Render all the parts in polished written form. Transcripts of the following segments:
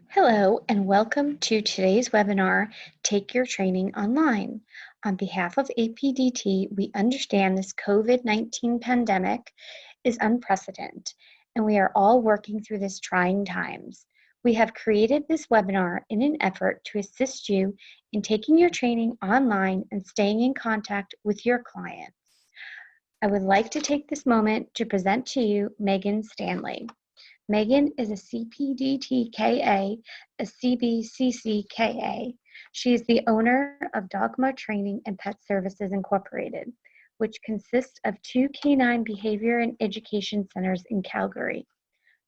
Hello, and welcome to today's webinar, Take Your Training Online. On behalf of APDT, we understand this COVID-19 pandemic is unprecedented, and we are all working through this trying times. We have created this webinar in an effort to assist you in taking your training online and staying in contact with your clients. I would like to take this moment to present to you Megan Stanley. Megan is a CPDT-KA, a CBCC-KA. She is the owner of Dogma Training and Pet Services Incorporated, which consists of 2 canine behavior and education centers in Calgary.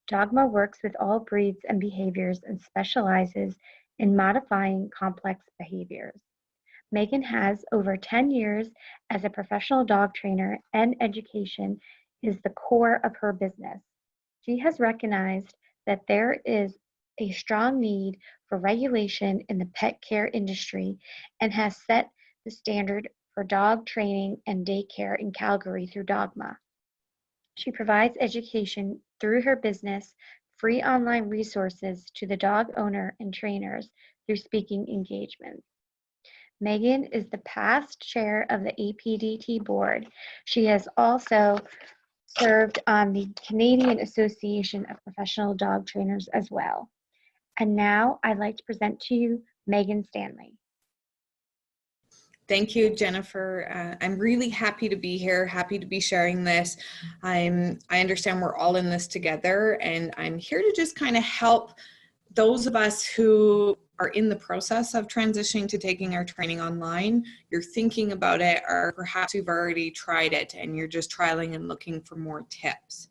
Dogma works with all breeds and behaviors and specializes in modifying complex behaviors. Megan has over 10 years as a professional dog trainer, and education is the core of her business. She has recognized that there is a strong need for regulation in the pet care industry and has set the standard for dog training and daycare in Calgary through Dogma. She provides education through her business, free online resources to the dog owner and trainers through speaking engagements. Megan is the past chair of the APDT board. She has also served on the Canadian Association of Professional Dog Trainers as well. And now I'd like to present to you Megan Stanley. Thank you, Jennifer. I'm really happy to be here, happy to be sharing this. I understand we're all in this together, and I'm here to just kind of help those of us who are in the process of transitioning to taking our training online. You're thinking about it, or perhaps you've already tried it and you're just trialing and looking for more tips.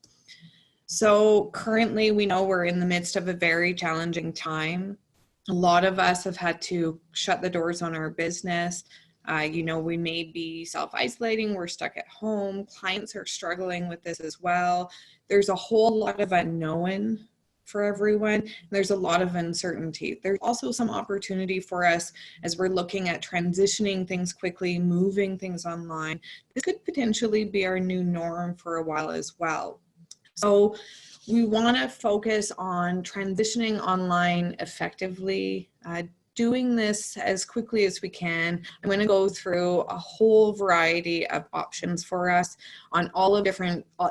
So currently we know we're in the midst of a very challenging time. A lot of us have had to shut the doors on our business. We may be self-isolating, we're stuck at home, clients are struggling with this as well. There's a whole lot of unknown for everyone. There's a lot of uncertainty. There's also some opportunity for us as we're looking at transitioning things quickly, moving things online. This could potentially be our new norm for a while as well. So we want to focus on transitioning online effectively, doing this as quickly as we can. I'm going to go through a whole variety of options for us on all of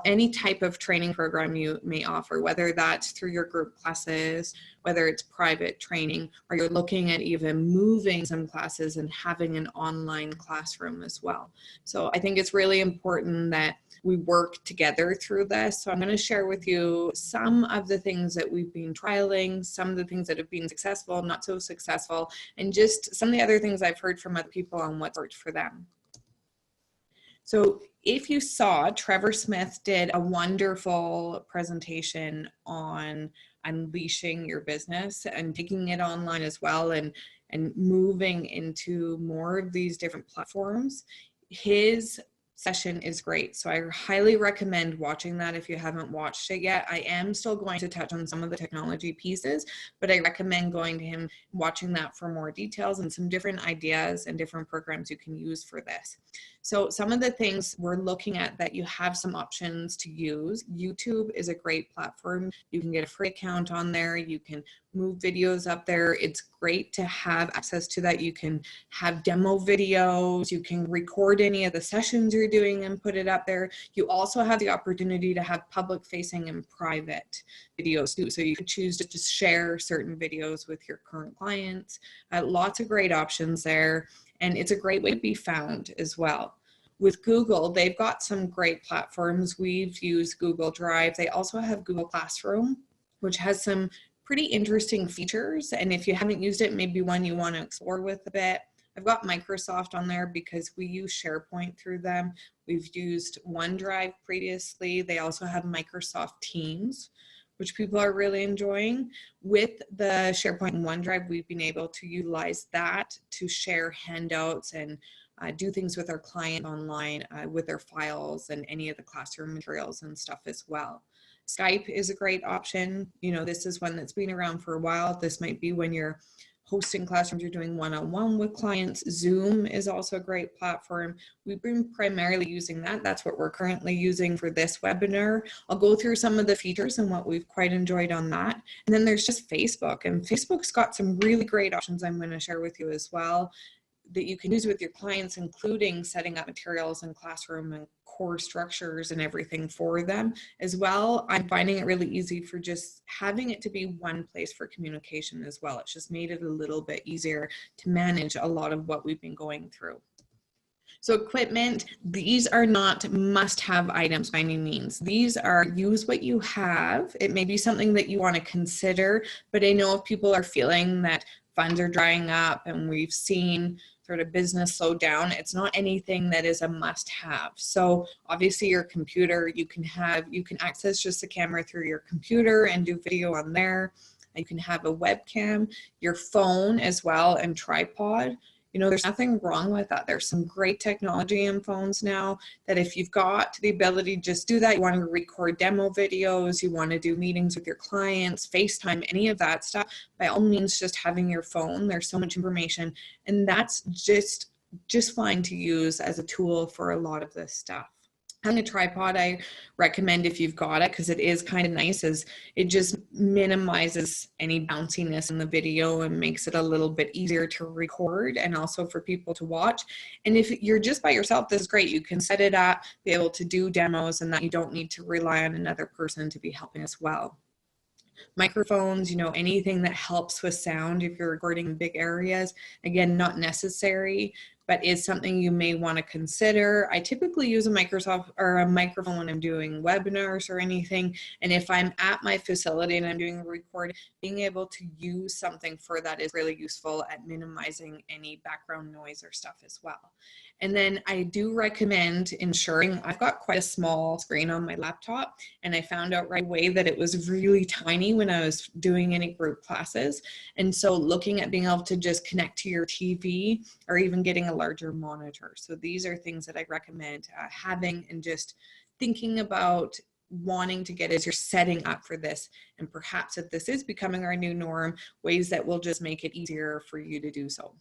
any type of training program you may offer, whether that's through your group classes, whether it's private training, or you're looking at even moving some classes and having an online classroom as well. So I think it's really important that we work together through this. So I'm going to share with you some of the things that we've been trialing, some of the things that have been successful, not so successful, and just some of the other things I've heard from other people on what's worked for them. So if you saw, Trevor Smith did a wonderful presentation on unleashing your business and taking it online as well, and moving into more of these different platforms. His session is great. So I highly recommend watching that if you haven't watched it yet. I am still going to touch on some of the technology pieces, but I recommend going to him, watching that for more details and some different ideas and different programs you can use for this. So some of the things we're looking at that you have some options to use. YouTube is a great platform. You can get a free account on there. You can move videos up there. It's great to have access to that. You can have demo videos. You can record any of the sessions you're doing and put it up there. You also have the opportunity to have public facing and private videos too. So you could choose to just share certain videos with your current clients. Lots of great options there. And it's a great way to be found as well. With Google, they've got some great platforms. We've used Google Drive. They also have Google Classroom, which has some pretty interesting features. And if you haven't used it, maybe one you want to explore with a bit. I've got Microsoft on there because we use SharePoint through them. We've used OneDrive previously. They also have Microsoft Teams, which people are really enjoying. With the SharePoint and OneDrive, we've been able to utilize that to share handouts and do things with our client online with their files and any of the classroom materials and stuff as well. Skype is a great option. You know, this is one that's been around for a while. This might be when you're hosting classrooms, you're doing one-on-one with clients. Zoom is also a great platform. We've been primarily using that. That's what we're currently using for this webinar. I'll go through some of the features and what we've quite enjoyed on that. And then there's just Facebook, and Facebook's got some really great options I'm going to share with you as well that you can use with your clients, including setting up materials and classroom and core structures and everything for them as well. I'm finding it really easy for just having it to be one place for communication as well. It's just made it a little bit easier to manage a lot of what we've been going through. So equipment, these are not must-have items by any means. These are use what you have. It may be something that you want to consider, but I know if people are feeling that funds are drying up and we've seen sort of business slow down, it's not anything that is a must-have. So obviously your computer, you can access just the camera through your computer and do video on there. You can have a webcam, your phone as well, and tripod. You know, there's nothing wrong with that. There's some great technology in phones now that if you've got the ability to just do that, you want to record demo videos, you want to do meetings with your clients, FaceTime, any of that stuff, by all means, just having your phone. There's so much information, and that's just fine to use as a tool for a lot of this stuff. Having a tripod, I recommend if you've got it, because it is kind of nice, as it just minimizes any bounciness in the video and makes it a little bit easier to record and also for people to watch. And if you're just by yourself, this is great. You can set it up, be able to do demos, and that you don't need to rely on another person to be helping as well. Microphones, you know, anything that helps with sound if you're recording in big areas, again, not necessary, but is something you may want to consider. I typically use a microphone when I'm doing webinars or anything. And if I'm at my facility and I'm doing a record, being able to use something for that is really useful at minimizing any background noise or stuff as well. And then I do recommend ensuring, I've got quite a small screen on my laptop, and I found out right away that it was really tiny when I was doing any group classes. And so looking at being able to just connect to your TV or even getting a larger monitor. So these are things that I recommend having, and just thinking about wanting to get as you're setting up for this. And perhaps if this is becoming our new norm, ways that will just make it easier for you to do so.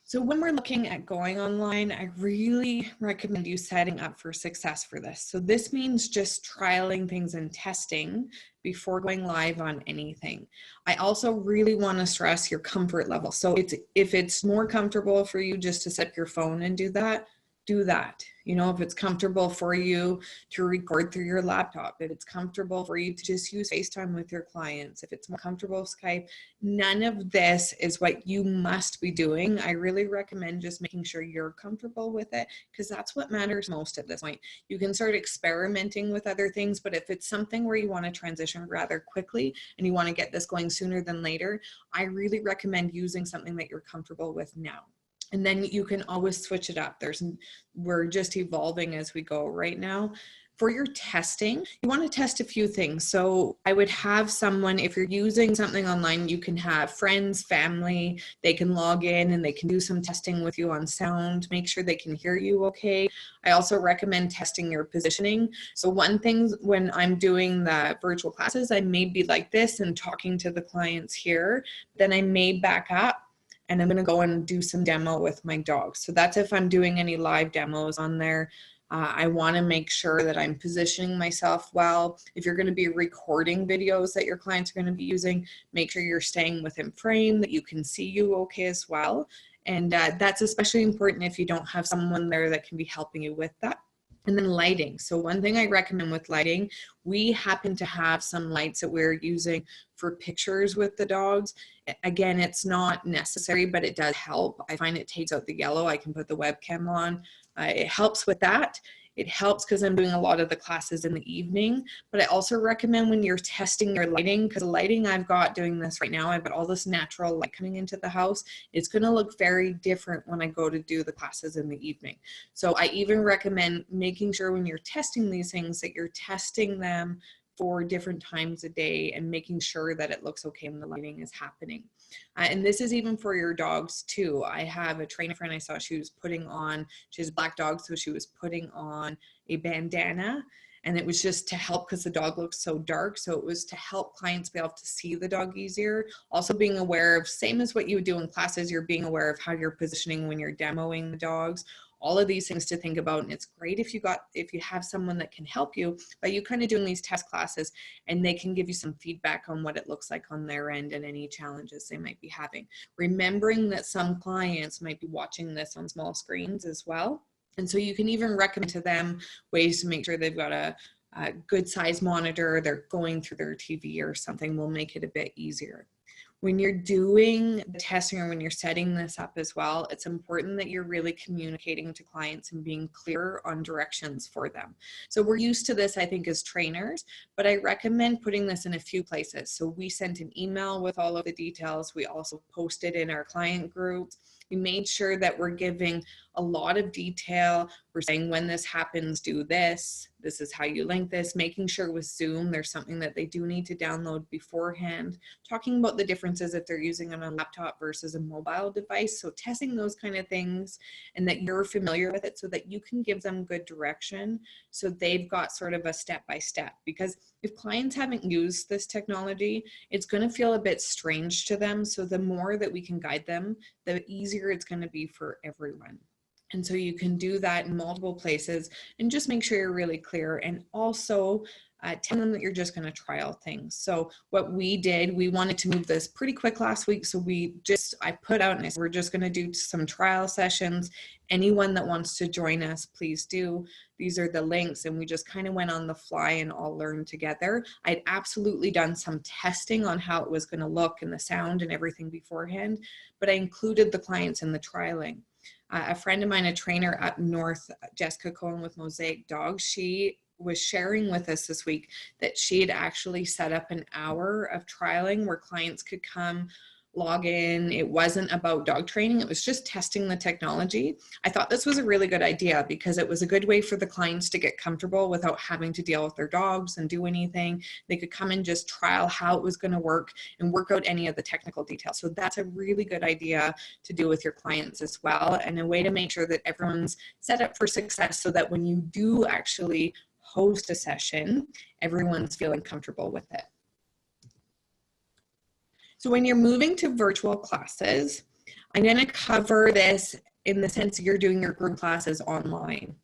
So when we're looking at going online, I really recommend you setting up for success for this. So this means just trialing things and testing before going live on anything. I also really want to stress your comfort level. So if it's more comfortable for you just to set up your phone and do that, do that. You know, if it's comfortable for you to record through your laptop, if it's comfortable for you to just use FaceTime with your clients, if it's more comfortable Skype, none of this is what you must be doing. I really recommend just making sure you're comfortable with it, because that's what matters most at this point. You can start experimenting with other things, but if it's something where you want to transition rather quickly and you want to get this going sooner than later, I really recommend using something that you're comfortable with now. And then you can always switch it up. We're just evolving as we go right now. For your testing, you want to test a few things. So I would have someone, if you're using something online, you can have friends, family, they can log in and they can do some testing with you on sound, make sure they can hear you okay. I also recommend testing your positioning. So one thing when I'm doing the virtual classes, I may be like this and talking to the clients here, then I may back up and I'm going to go and do some demo with my dogs. So that's if I'm doing any live demos on there. I want to make sure that I'm positioning myself well. If you're going to be recording videos that your clients are going to be using, make sure you're staying within frame, that you can see you okay as well. And that's especially important if you don't have someone there that can be helping you with that. And then lighting. So one thing I recommend with lighting, we happen to have some lights that we're using for pictures with the dogs. Again, it's not necessary, but it does help. I find it takes out the yellow. I can put the webcam on. It helps with that. It helps because I'm doing a lot of the classes in the evening, but I also recommend when you're testing your lighting, because the lighting I've got doing this right now, I've got all this natural light coming into the house. It's going to look very different when I go to do the classes in the evening. So I even recommend making sure when you're testing these things that you're testing them for different times a day and making sure that it looks okay when the lighting is happening. And this is even for your dogs too. I have a trainer friend I saw, she has black dogs, so she was putting on a bandana. And it was just to help because the dog looks so dark. So it was to help clients be able to see the dog easier. Also being aware of, same as what you would do in classes, you're being aware of how you're positioning when you're demoing the dogs. All of these things to think about. And it's great if you have someone that can help you by you kind of doing these test classes, and they can give you some feedback on what it looks like on their end and any challenges they might be having. Remembering that some clients might be watching this on small screens as well. And so you can even recommend to them ways to make sure they've got a good size monitor, they're going through their TV or something will make it a bit easier. When you're doing the testing or when you're setting this up as well, it's important that you're really communicating to clients and being clear on directions for them. So we're used to this, I think, as trainers, but I recommend putting this in a few places. So we sent an email with all of the details. We also posted in our client groups. We made sure that we're giving a lot of detail. We're saying when this happens, do this. This is how you link this. Making sure with Zoom, there's something that they do need to download beforehand. Talking about the differences if they're using it on a laptop versus a mobile device. So testing those kind of things and that you're familiar with it so that you can give them good direction. So they've got sort of a step-by-step, because if clients haven't used this technology, it's going to feel a bit strange to them. So the more that we can guide them, the easier it's going to be for everyone. And so you can do that in multiple places and just make sure you're really clear, and also tell them that you're just going to trial things. So what we did, we wanted to move this pretty quick last week. So I put out and I said, we're just going to do some trial sessions. Anyone that wants to join us, please do. These are the links. And we just kind of went on the fly and all learned together. I'd absolutely done some testing on how it was going to look and the sound and everything beforehand, but I included the clients in the trialing. A friend of mine, a trainer up north, Jessica Cohen with Mosaic Dogs, she was sharing with us this week that she had actually set up an hour of trialing where clients could come, log in. It wasn't about dog training. It was just testing the technology. I thought this was a really good idea because it was a good way for the clients to get comfortable without having to deal with their dogs and do anything. They could come and just trial how it was going to work and work out any of the technical details. So that's a really good idea to do with your clients as well, and a way to make sure that everyone's set up for success so that when you do actually host a session, everyone's feeling comfortable with it. So when you're moving to virtual classes, I'm going to cover this in the sense you're doing your group classes online.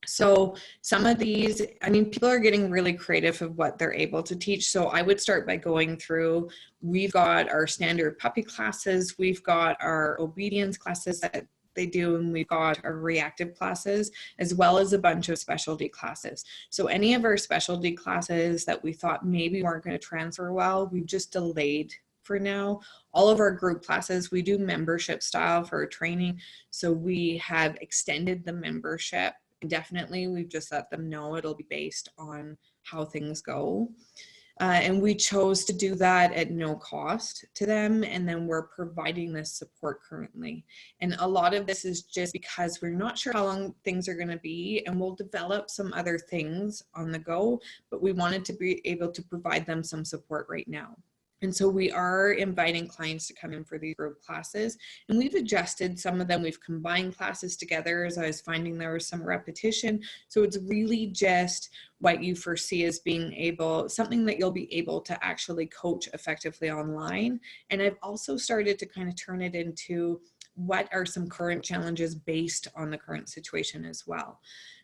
So some of these, people are getting really creative of what they're able to teach. So I would start by going through, we've got our standard puppy classes, we've got our obedience classes that they do, and we've got our reactive classes, as well as a bunch of specialty classes. So any of our specialty classes that we thought maybe weren't going to transfer well, we've just delayed for now. All of our group classes, we do membership style for our training. So we have extended the membership indefinitely. We've just let them know it'll be based on how things go. And we chose to do that at no cost to them. And then we're providing this support currently. And a lot of this is just because we're not sure how long things are going to be, and we'll develop some other things on the go, but we wanted to be able to provide them some support right now. And so we are inviting clients to come in for these group classes, and we've adjusted some of them. We've combined classes together as I was finding there was some repetition. So it's really just what you foresee as being something that you'll be able to actually coach effectively online. And I've also started to kind of turn it into what are some current challenges based on the current situation as well.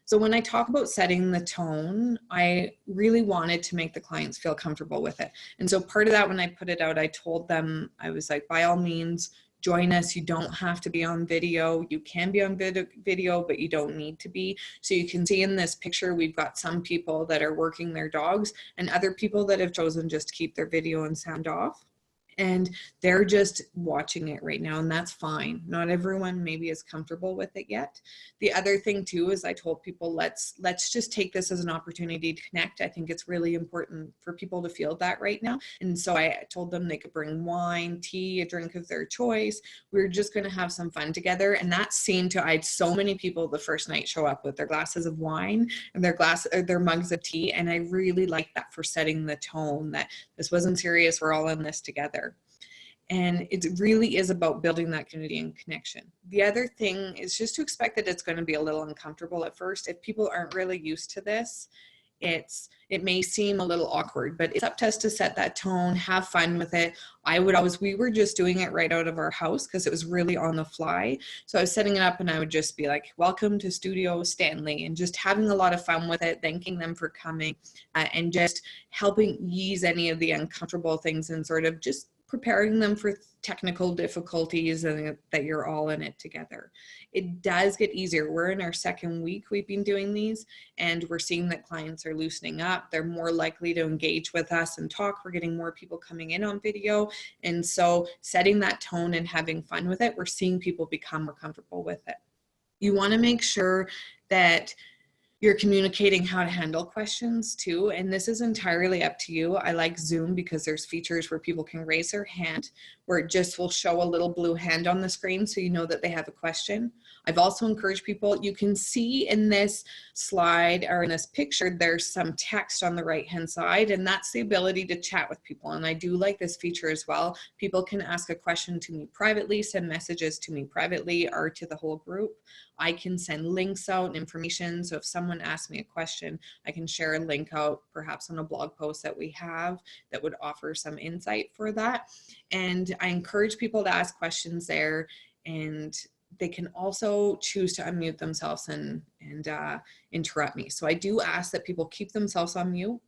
So when I talk about setting the tone, I really wanted to make the clients feel comfortable with it. And so part of that, when I put it out, I told them, I was like, by all means, join us. You don't have to be on video. You can be on video, but you don't need to be. So you can see in this picture, we've got some people that are working their dogs and other people that have chosen just to keep their video and sound off. And they're just watching it right now, and that's fine. Not everyone maybe is comfortable with it yet. The other thing too is I told people, let's just take this as an opportunity to connect. I think it's really important for people to feel that right now. And so I told them they could bring wine, tea, a drink of their choice. We're just going to have some fun together. And that seemed to, I had so many people the first night show up with their glasses of wine and their mugs of tea. And I really liked that for setting the tone that this wasn't serious. We're all in this together. And it really is about building that community and connection. The other thing is just to expect that it's going to be a little uncomfortable at first. If people aren't really used to this, it may seem a little awkward, but it's up to us to set that tone, have fun with it. We were just doing it right out of our house because it was really on the fly. So I was setting it up and I would just be like, welcome to Studio Stanley, and just having a lot of fun with it, thanking them for coming, and just helping ease any of the uncomfortable things and sort of just preparing them for technical difficulties and that you're all in it together. It does get easier. We're in our second week we've been doing these, and we're seeing that clients are loosening up. They're more likely to engage with us and talk. We're getting more people coming in on video. And so setting that tone and having fun with it, we're seeing people become more comfortable with it. You want to make sure that you're communicating how to handle questions too. And this is entirely up to you. I like Zoom because there's features where people can raise their hand, where it just will show a little blue hand on the screen so you know that they have a question. I've also encouraged people, you can see in this slide or in this picture, there's some text on the right-hand side, and that's the ability to chat with people. And I do like this feature as well. People can ask a question to me privately, send messages to me privately or to the whole group. I can send links out and information. So if someone asks me a question, I can share a link out, perhaps on a blog post that we have that would offer some insight for that. And I encourage people to ask questions there, and they can also choose to unmute themselves and interrupt me. So I do ask that people keep themselves on mute.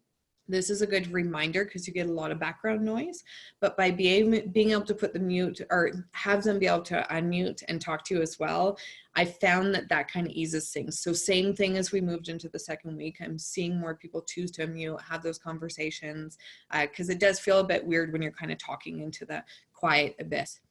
This is a good reminder because you get a lot of background noise, but by being able to put the mute or have them be able to unmute and talk to you as well, I found that kind of eases things. So same thing as we moved into the second week, I'm seeing more people choose to unmute, have those conversations, because it does feel a bit weird when you're kind of talking into the quiet abyss.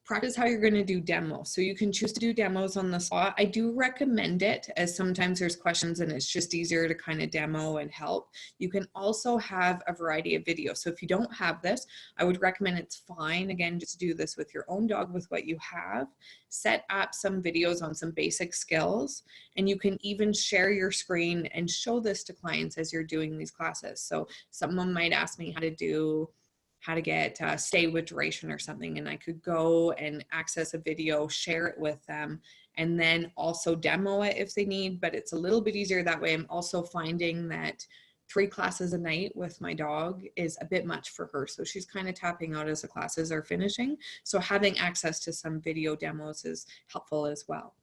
Practice how you're going to do demos. So you can choose to do demos on the spot. I do recommend it, as sometimes there's questions and it's just easier to kind of demo and help. You can also have a variety of videos. So if you don't have this, I would recommend, it's fine, again, just do this with your own dog with what you have. Set up some videos on some basic skills, and you can even share your screen and show this to clients as you're doing these classes. So someone might ask me how to get stay with duration or something, and I could go and access a video, share it with them, and then also demo it if they need. But it's a little bit easier that way. I'm also finding that 3 classes a night with my dog is a bit much for her, so she's kind of tapping out as the classes are finishing. So having access to some video demos is helpful as well.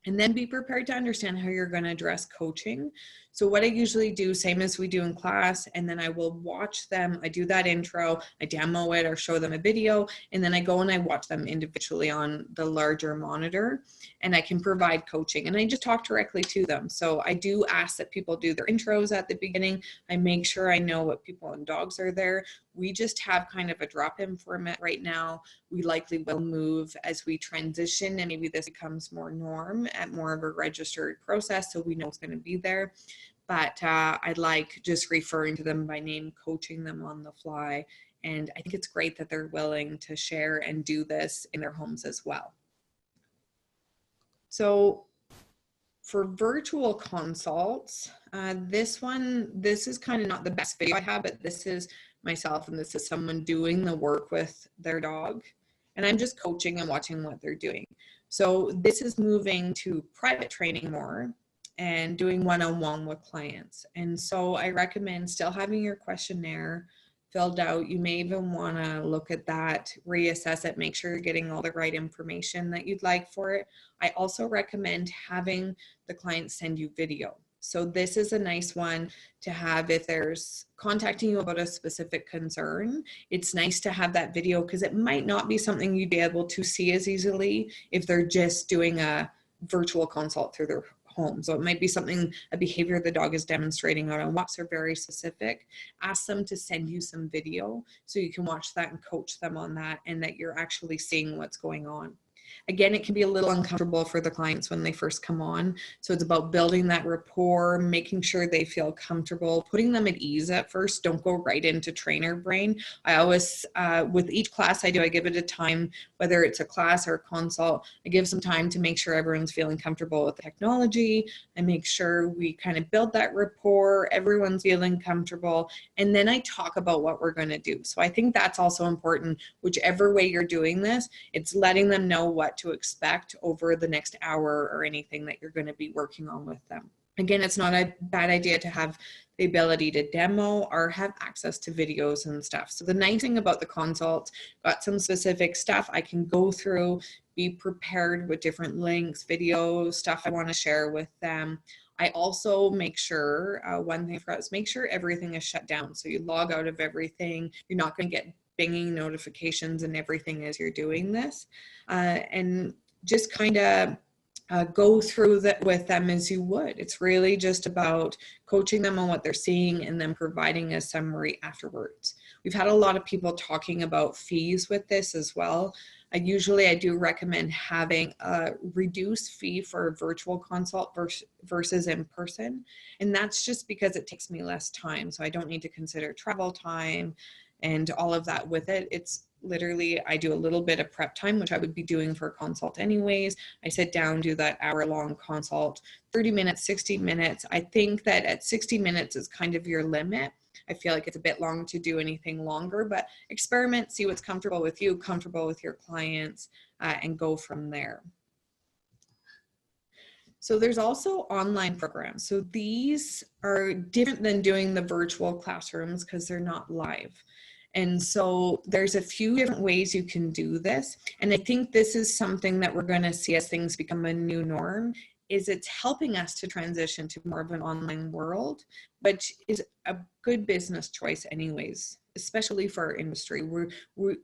And then be prepared to understand how you're going to address coaching. So what I usually do, same as we do in class, and then I will watch them. I do that intro, I demo it or show them a video, and then I go and I watch them individually on the larger monitor, and I can provide coaching. And I just talk directly to them. So I do ask that people do their intros at the beginning. I make sure I know what people and dogs are there. We just have kind of a drop-in format right now. We likely will move as we transition, and maybe this becomes more norm at more of a registered process, so we know it's going to be there. But I like just referring to them by name, coaching them on the fly. And I think it's great that they're willing to share and do this in their homes as well. So for virtual consults, this is kind of not the best video I have, but this is myself, and this is someone doing the work with their dog, and I'm just coaching and watching what they're doing. So this is moving to private training more and doing one-on-one with clients. And so I recommend still having your questionnaire filled out. You may even want to look at that, reassess it, make sure you're getting all the right information that you'd like for it. I also recommend having the client send you video. So this is a nice one to have if there's contacting you about a specific concern. It's nice to have that video because it might not be something you'd be able to see as easily if they're just doing a virtual consult through their home. So it might be something, a behavior the dog is demonstrating out on walks are very specific. Ask them to send you some video so you can watch that and coach them on that, and that you're actually seeing what's going on. Again, it can be a little uncomfortable for the clients when they first come on. So it's about building that rapport, making sure they feel comfortable, putting them at ease at first. Don't go right into trainer brain. I always, with each class I do, I give it a time, whether it's a class or a consult, I give some time to make sure everyone's feeling comfortable with the technology. I make sure we kind of build that rapport, everyone's feeling comfortable, and then I talk about what we're going to do. So I think that's also important. Whichever way you're doing this, it's letting them know what to expect over the next hour or anything that you're going to be working on with them. Again, it's not a bad idea to have the ability to demo or have access to videos and stuff. So the nice thing about the consult, got some specific stuff I can go through, be prepared with different links, videos, stuff I want to share with them. I also make sure, one thing for us, make sure everything is shut down. So you log out of everything. You're not going to get binging notifications and everything as you're doing this. And just kind of go through that with them as you would. It's really just about coaching them on what they're seeing and then providing a summary afterwards. We've had a lot of people talking about fees with this as well. I do recommend having a reduced fee for a virtual consult versus in person. And that's just because it takes me less time. So I don't need to consider travel time and all of that with it. It's literally, I do a little bit of prep time, which I would be doing for a consult anyways. I sit down, do that hour-long consult, 30 minutes, 60 minutes. I think that at 60 minutes is kind of your limit. I feel like it's a bit long to do anything longer, but experiment, see what's comfortable with you, comfortable with your clients, and go from there. So there's also online programs. So these are different than doing the virtual classrooms because they're not live. And so there's a few different ways you can do this. And I think this is something that we're going to see as things become a new norm, is it's helping us to transition to more of an online world, which is a good business choice anyways, especially for our industry. We're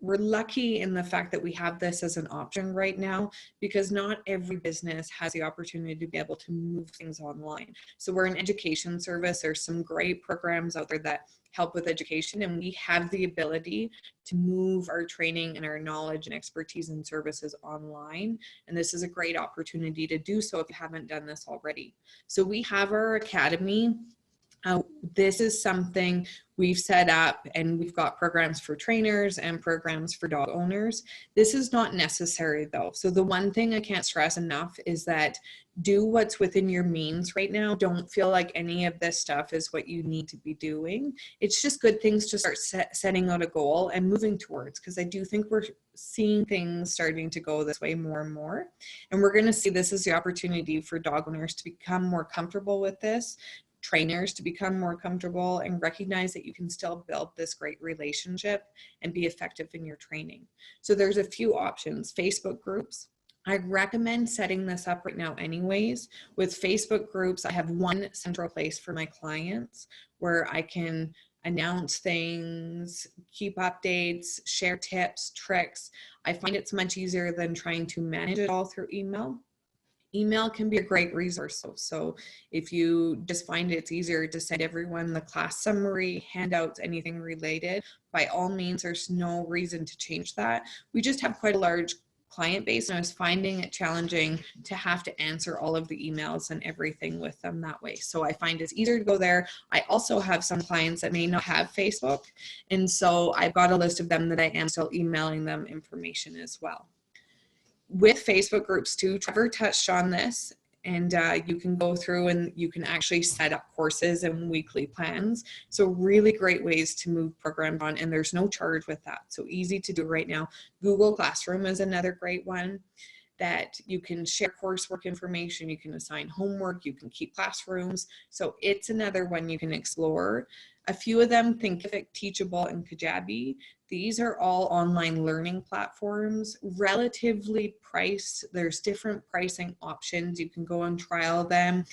lucky in the fact that we have this as an option right now, because not every business has the opportunity to be able to move things online. So we're an education service. There's some great programs out there that help with education, and we have the ability to move our training and our knowledge and expertise and services online. And this is a great opportunity to do so if you haven't done this already. So we have our academy. This is something we've set up, and we've got programs for trainers and programs for dog owners. This is not necessary though. So the one thing I can't stress enough is that do what's within your means right now. Don't feel like any of this stuff is what you need to be doing. It's just good things to start setting out a goal and moving towards, because I do think we're seeing things starting to go this way more and more. And we're going to see this as the opportunity for dog owners to become more comfortable with this, trainers to become more comfortable, and recognize that you can still build this great relationship and be effective in your training. So there's a few options. Facebook groups. I recommend setting this up right now anyways. With Facebook groups, I have one central place for my clients where I can announce things, keep updates, share tips, tricks. I find it's much easier than trying to manage it all through email. Email can be a great resource. So if you just find it's easier to send everyone the class summary, handouts, anything related, by all means, there's no reason to change that. We just have quite a large client base, and I was finding it challenging to have to answer all of the emails and everything with them that way. So I find it's easier to go there. I also have some clients that may not have Facebook, and so I've got a list of them that I am still emailing them information as well. With Facebook groups too, Trevor touched on this, and you can go through and you can actually set up courses and weekly plans. So really great ways to move programs on, and there's no charge with that. So easy to do right now. Google Classroom is another great one that you can share coursework information, you can assign homework, you can keep classrooms. So it's another one you can explore. A few of them, Thinkific, Teachable, and Kajabi. These are all online learning platforms, relatively priced. There's different pricing options. You can go and trial them.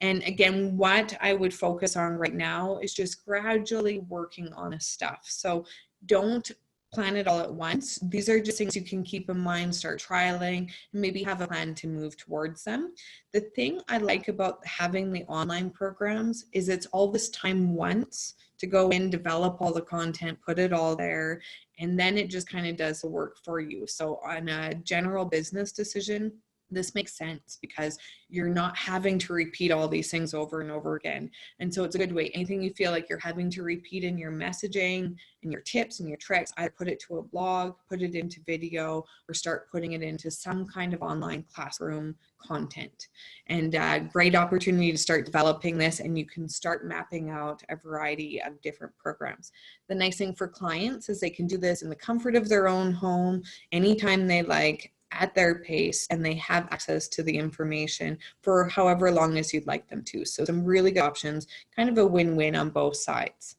And again, what I would focus on right now is just gradually working on this stuff. So don't plan it all at once. These are just things you can keep in mind, start trialing, and maybe have a plan to move towards them. The thing I like about having the online programs is it's all this time once to go in, develop all the content, put it all there, and then it just kind of does the work for you. So on a general business decision, this makes sense because you're not having to repeat all these things over and over again. And so it's a good way. Anything you feel like you're having to repeat in your messaging and your tips and your tricks, either put it to a blog, put it into video, or start putting it into some kind of online classroom content. And great opportunity to start developing this, and you can start mapping out a variety of different programs. The nice thing for clients is they can do this in the comfort of their own home anytime they like, at their pace, and they have access to the information for however long as you'd like them to. So some really good options, kind of a win-win on both sides.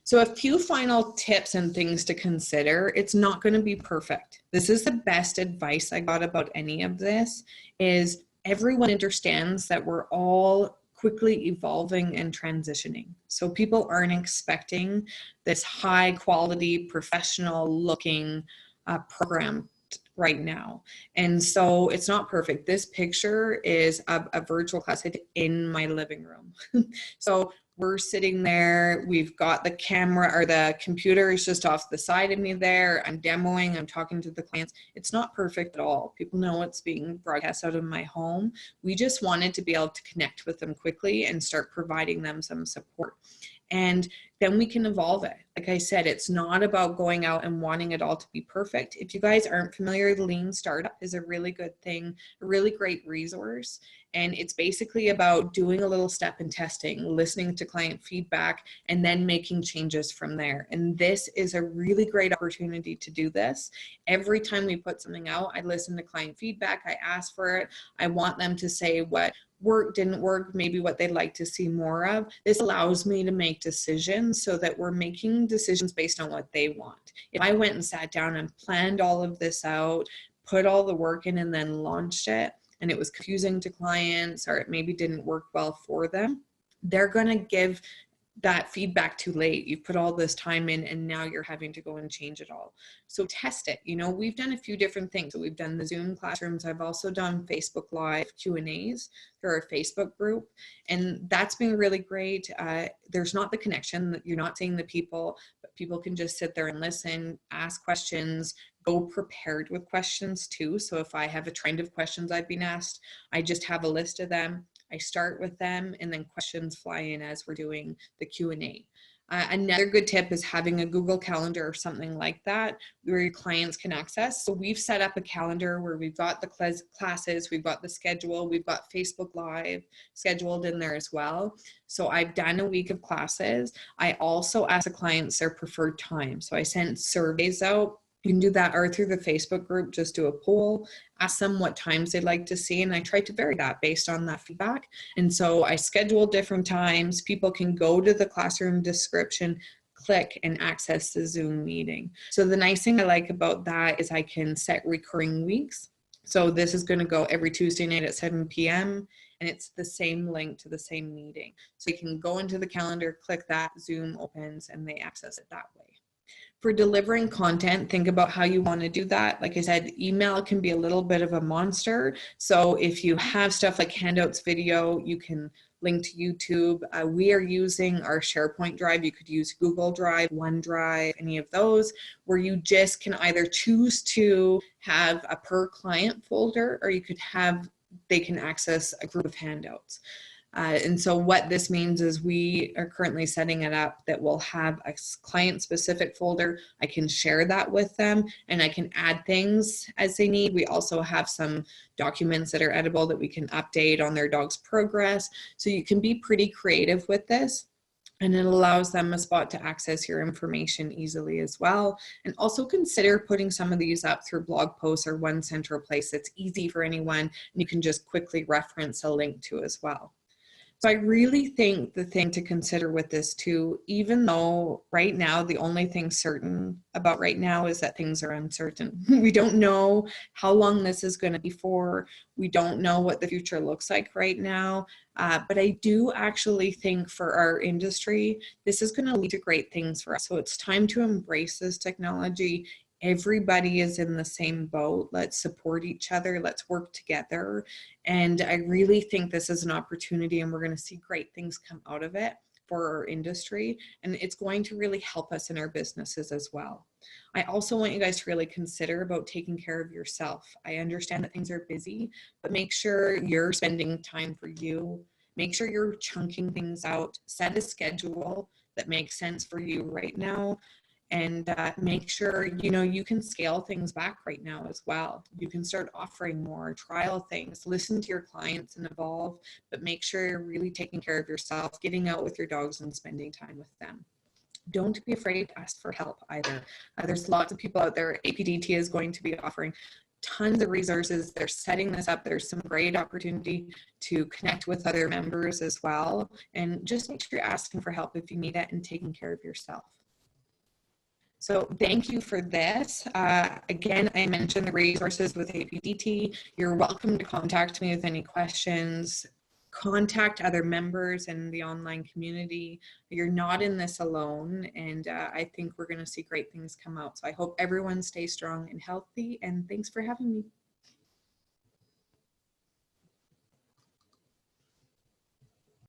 So a few final tips and things to consider. It's not going to be perfect. This is the best advice I got about any of this, is everyone understands that we're all quickly evolving and transitioning. So people aren't expecting this high quality, professional looking program right now. And so it's not perfect. This picture is a virtual class in my living room. So we're sitting there, we've got the camera or the computer is just off the side of me there. I'm demoing, I'm talking to the clients. It's not perfect at all. People know it's being broadcast out of my home. We just wanted to be able to connect with them quickly and start providing them some support. And then we can evolve it. Like I said, it's not about going out and wanting it all to be perfect. If you guys aren't familiar, the Lean Startup is a really good thing, a really great resource. And it's basically about doing a little step and testing, listening to client feedback, and then making changes from there. And this is a really great opportunity to do this. Every time we put something out, I listen to client feedback, I ask for it. I want them to say what worked, didn't work, maybe what they'd like to see more of. This allows me to make decisions so that we're making decisions based on what they want. If I went and sat down and planned all of this out, put all the work in and then launched it, and it was confusing to clients or it maybe didn't work well for them, they're going to give that feedback too late. You've put all this time in and now you're having to go and change it all. So test it. You know, we've done a few different things. So we've done the Zoom classrooms. I've also done Facebook Live Q&As through our Facebook group. And that's been really great. There's not the connection, that you're not seeing the people, but people can just sit there and listen, ask questions, go prepared with questions too. So if I have a trend of questions I've been asked, I just have a list of them. I start with them and then questions fly in as we're doing the Q&A. Another good tip is having a Google Calendar or something like that where your clients can access. So we've set up a calendar where we've got the classes, we've got the schedule, we've got Facebook Live scheduled in there as well. So I've done a week of classes. I also ask the clients their preferred time. So I sent surveys out. You can do that or through the Facebook group, just do a poll, ask them what times they'd like to see. And I try to vary that based on that feedback. And so I schedule different times. People can go to the classroom description, click and access the Zoom meeting. So the nice thing I like about that is I can set recurring weeks. So this is going to go every Tuesday night at 7 p.m. and it's the same link to the same meeting. So you can go into the calendar, click that, Zoom opens, and they access it that way. For delivering content, think about how you want to do that. Like I said, email can be a little bit of a monster. So if you have stuff like handouts, video, you can link to YouTube. We are using our SharePoint drive. You could use Google Drive, OneDrive, any of those, where you just can either choose to have a per client folder, or you could have, they can access a group of handouts. And so what this means is we are currently setting it up that we'll have a client specific folder. I can share that with them and I can add things as they need. We also have some documents that are editable that we can update on their dog's progress. So you can be pretty creative with this. And it allows them a spot to access your information easily as well. And also consider putting some of these up through blog posts or one central place that's easy for anyone. And you can just quickly reference a link to as well. So I really think the thing to consider with this too, even though right now the only thing certain about right now is that things are uncertain. We don't know how long this is going to be for. We don't know what the future looks like right now. But I do actually think for our industry, this is going to lead to great things for us. So it's time to embrace this technology. Everybody is in the same boat. Let's support each other. Let's work together. And I really think this is an opportunity and we're going to see great things come out of it for our industry. And it's going to really help us in our businesses as well. I also want you guys to really consider about taking care of yourself. I understand that things are busy, but make sure you're spending time for you. Make sure you're chunking things out. Set a schedule that makes sense for you right now. And make sure, you know, you can scale things back right now as well. You can start offering more, trial things, listen to your clients and evolve, but make sure you're really taking care of yourself, getting out with your dogs and spending time with them. Don't be afraid to ask for help either. There's lots of people out there. APDT is going to be offering tons of resources. They're setting this up. There's some great opportunity to connect with other members as well. And just make sure you're asking for help if you need it and taking care of yourself. So thank you for this. Again, I mentioned the resources with APDT. You're welcome to contact me with any questions. Contact other members in the online community. You're not in this alone, and I think we're going to see great things come out. So I hope everyone stays strong and healthy, and thanks for having me.